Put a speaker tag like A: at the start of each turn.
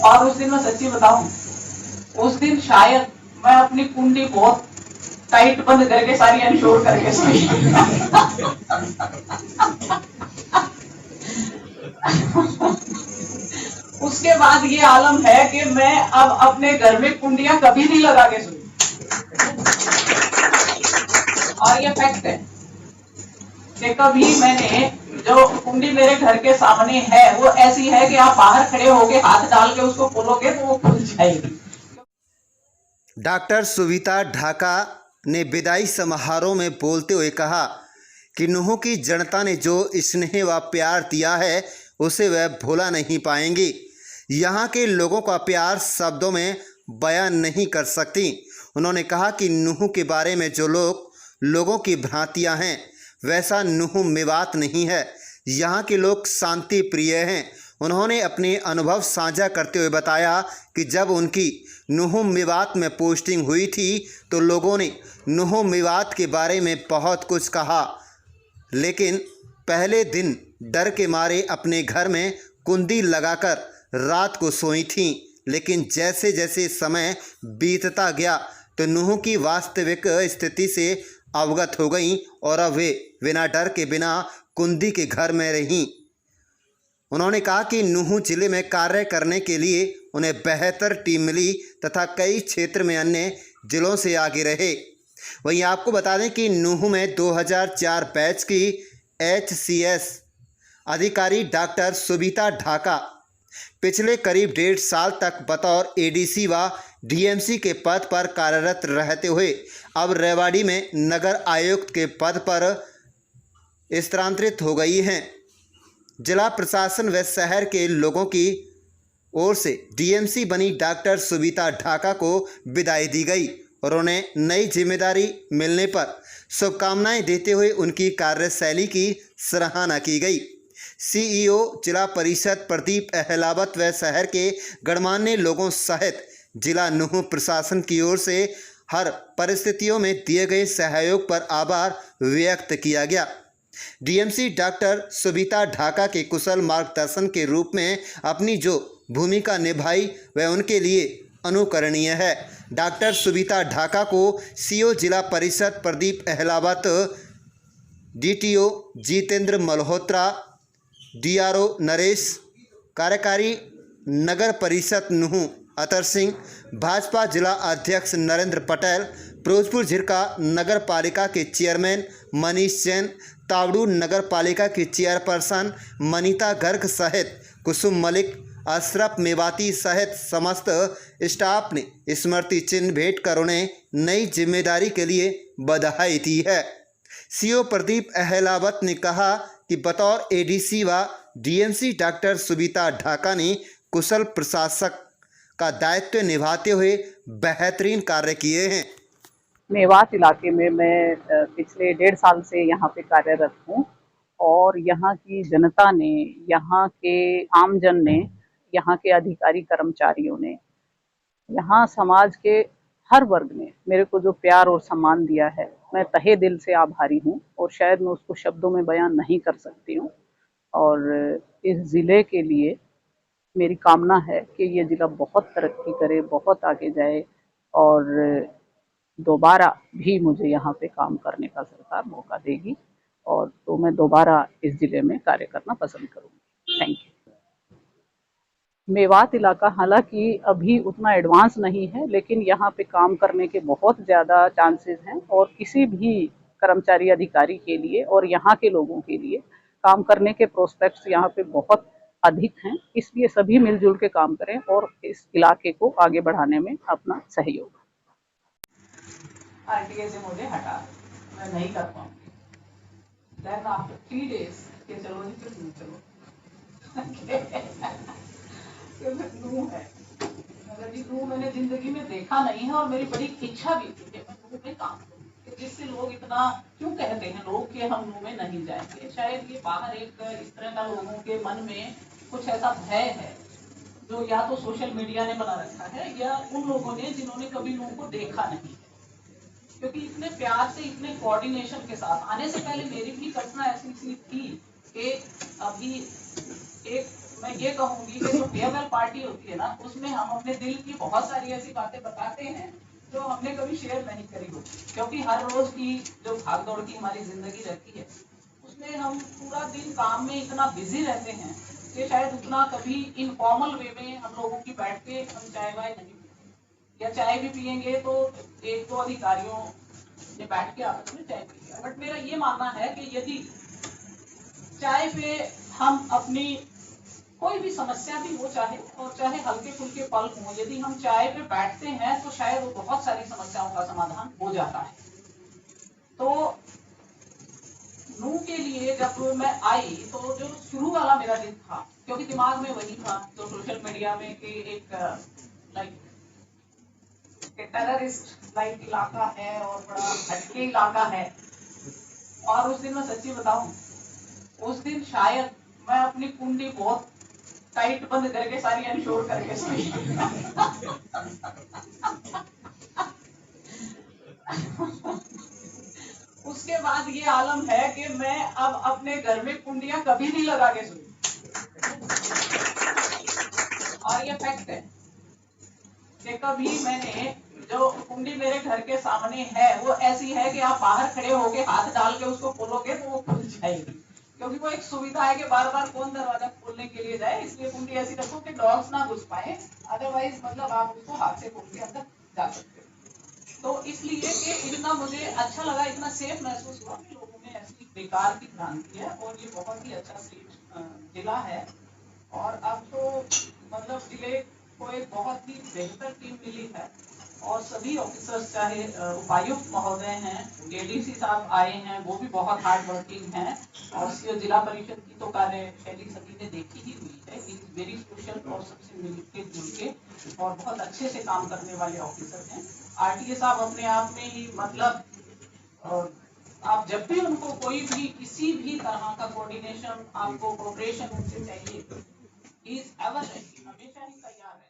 A: और उस दिन मैं सच्ची बताऊं, उस दिन शायद मैं अपनी कुंडी बहुत टाइट बंद करके सारी अनश्योर करके सोई। उसके बाद ये आलम है कि मैं अब अपने घर में कुंडियां कभी नहीं लगा के सोई। और ये फैक्ट है कि कभी मैंने, जो कुंडी मेरे घर के सामने है वो ऐसी है कि आप बाहर खड़े होके हाथ डाल के उसको खोलोगे तो वो खुल जाएगी।
B: डॉक्टर सुविता ढाका ने विदाई समारोह में बोलते हुए कहा कि नूह की जनता ने जो स्नेह व प्यार दिया है उसे वह भूला नहीं पाएंगी। यहाँ के लोगों का प्यार शब्दों में बयान नहीं कर सकती। उन्होंने कहा कि नूह के बारे में जो लोगों की भ्रांतियाँ हैं वैसा नूह मेवात नहीं है। यहाँ के लोग शांति प्रिय हैं। उन्होंने अपने अनुभव साझा करते हुए बताया कि जब उनकी नूह मेवात में पोस्टिंग हुई थी तो लोगों ने नूह मेवात के बारे में बहुत कुछ कहा, लेकिन पहले दिन डर के मारे अपने घर में कुंडी लगाकर रात को सोई थीं। लेकिन जैसे जैसे समय बीतता गया तो नूह की वास्तविक स्थिति से अवगत हो गईं और अब वे बिना डर के बिना कुंडी के घर में रहीं। उन्होंने कहा कि नूह जिले में कार्य करने के लिए उन्हें बेहतर टीम मिली तथा कई क्षेत्र में अन्य जिलों से आगे रहे। वहीं आपको बता दें कि नूह में 2004 बैच की HCS अधिकारी डॉक्टर सुविता ढाका पिछले करीब 1.5 साल तक बतौर ADC व DMC के पद पर कार्यरत रहते हुए अब रेवाड़ी में नगर आयुक्त के पद पर स्थानांतरित हो गई हैं। जिला प्रशासन व शहर के लोगों की ओर से DMC बनी डॉक्टर सुविता ढाका को विदाई दी गई और उन्हें नई जिम्मेदारी मिलने पर शुभकामनाएं देते हुए उनकी कार्यशैली की सराहना की गई। CEO जिला परिषद प्रदीप अहलावत व शहर के गणमान्य लोगों सहित जिला नूह प्रशासन की ओर से हर परिस्थितियों में दिए गए सहयोग पर आभार व्यक्त किया गया। DMC डॉक्टर सुविता ढाका के कुशल मार्गदर्शन के रूप में अपनी जो भूमिका निभाई वह उनके लिए अनुकरणीय है। डॉक्टर सुविता ढाका को CO जिला परिषद प्रदीप अहलावत, DTO जितेंद्र मल्होत्रा, DRO नरेश, कार्यकारी नगर परिषद नूह अतर सिंह, भाजपा जिला अध्यक्ष नरेंद्र पटेल, फिरोजपुर झिरका नगर पालिका के चेयरमैन मनीष जैन, तावड़ू नगर पालिका की चेयरपर्सन मनीता गर्ग सहित कुसुम मलिक, अशरफ मेवाती सहित समस्त स्टाफ ने स्मृति चिन्ह भेंट कर उन्हें नई जिम्मेदारी के लिए बधाई दी है। CO प्रदीप अहलावत ने कहा कि बतौर ADC व DMC डॉक्टर सुविता ढाका ने कुशल प्रशासक का दायित्व निभाते हुए बेहतरीन कार्य किए हैं।
C: मेवात इलाके में मैं पिछले 1.5 साल से यहाँ पे कार्यरत हूँ और यहाँ की जनता ने, यहाँ के आमजन ने, यहाँ के अधिकारी कर्मचारियों ने, यहाँ समाज के हर वर्ग ने मेरे को जो प्यार और सम्मान दिया है, मैं तहे दिल से आभारी हूँ और शायद मैं उसको शब्दों में बयान नहीं कर सकती हूँ। और इस ज़िले के लिए मेरी कामना है कि ये ज़िला बहुत तरक्की करे, बहुत आगे जाए और दोबारा भी मुझे यहाँ पे काम करने का सरकार मौका देगी और तो मैं दोबारा इस ज़िले में कार्य करना पसंद करूँगी। Thank you. मेवात इलाका हालांकि अभी उतना एडवांस नहीं है, लेकिन यहाँ पे काम करने के बहुत ज़्यादा चांसेस हैं और किसी भी कर्मचारी अधिकारी के लिए और यहाँ के लोगों के लिए काम करने के प्रोस्पेक्ट्स यहाँ पे बहुत अधिक हैं। इसलिए सभी मिलजुल के काम करें और इस इलाके को आगे बढ़ाने में अपना सहयोग।
A: RTA से मुझे हटा, मैं नहीं कर पाऊंगी। देन आफ्टर 3 days कि चलो जी फिर तुम चलो। नूह है, मगर जी नूह मैंने जिंदगी में देखा नहीं है और मेरी बड़ी इच्छा भी थी कि मैं नूह में काम करूं, जिससे लोग इतना क्यों कहते हैं लोग कि हम नूह में नहीं जाएंगे। शायद ये बाहर एक इस तरह का लोगों के मन में कुछ ऐसा भय है जो या तो सोशल मीडिया ने बना रखा है या उन लोगों ने जिन्होंने कभी नूह को देखा नहीं। क्योंकि इतने प्यार से, इतने कोऑर्डिनेशन के साथ आने से पहले मेरी भी कल्पना ऐसी सी थी कि अभी एक मैं ये कहूंगी कि जो फेयरवेल पार्टी होती है ना, उसमें हम अपने दिल की बहुत सारी ऐसी बातें बताते हैं जो हमने कभी शेयर नहीं करी होती, क्योंकि हर रोज की जो भागदौड़ की हमारी जिंदगी रहती है उसमें हम पूरा दिन काम में इतना बिजी रहते हैं कि शायद उतना कभी इनफॉर्मल वे में हम लोगों की बैठ के हम चाय वाय नहीं पीते, या चाय भी पियेंगे तो एक दो अधिकारियों ने बैठ के आपस में चाय पी लिया। बट मेरा ये मानना है कि यदि चाय पे हम अपनी कोई भी समस्या भी हो, चाहे हल्के फुल्के पल हो, यदि हम चाय पे बैठते हैं तो शायद वो बहुत सारी समस्याओं का समाधान हो जाता है। तो नू के लिए जब मैं आई तो जो शुरू वाला मेरा दिन था, क्योंकि दिमाग में वही था जो सोशल मीडिया में कि एक लाइक टेररिस्ट लाइक इलाका है और बड़ा हटके इलाका है। और उस दिन मैं सच्ची बताऊं, उस दिन शायद मैं अपनी कुंडली बहुत टाइट बंद करके सारी अनश्योर करके सोई। उसके बाद ये आलम है कि मैं अब अपने घर में कुंडियां कभी नहीं लगा के सोई, और ये फैक्ट है कि कभी मैंने जो कुंडी मेरे घर के सामने है वो ऐसी है कि आप बाहर खड़े होके हाथ डाल के उसको खोलोगे तो वो खुल जाएगी, क्योंकि वो एक सुविधा है कि बार बार कौन दरवाजा खोलने के लिए जाए, इसलिए कुंडी ऐसी रखो कि डॉग्स ना घुस पाए, अदरवाइज मतलब आप उसको हाथ से खोल के अंदर जा सकते हो। तो इसलिए कि इतना मुझे अच्छा लगा, इतना सेफ महसूस हुआ कि लोगों में ऐसी बेकार की भ्रांति है, और ये बहुत ही अच्छा जिला है। और अब तो मतलब जिले को एक बहुत ही बेहतर टीम मिली है, और सभी ऑफिसर्स चाहे उपायुक्त महोदय हैं, एडीसी साहब आए हैं, वो भी बहुत हार्ड वर्किंग हैं, और जिला परिषद की तो कार्यशैली सभी ने देखी ही हुई है, इज वेरी सोशल और सबसे मिलके जुल के और बहुत अच्छे से काम करने वाले ऑफिसर हैं। आरटीए साहब अपने आप में ही मतलब आप जब भी उनको कोई भी किसी भी तरह का कोऑर्डिनेशन, आपको कोऑपरेशन उनसे चाहिए, ही इज एवर रेडी, हमेशा ही तैयार है।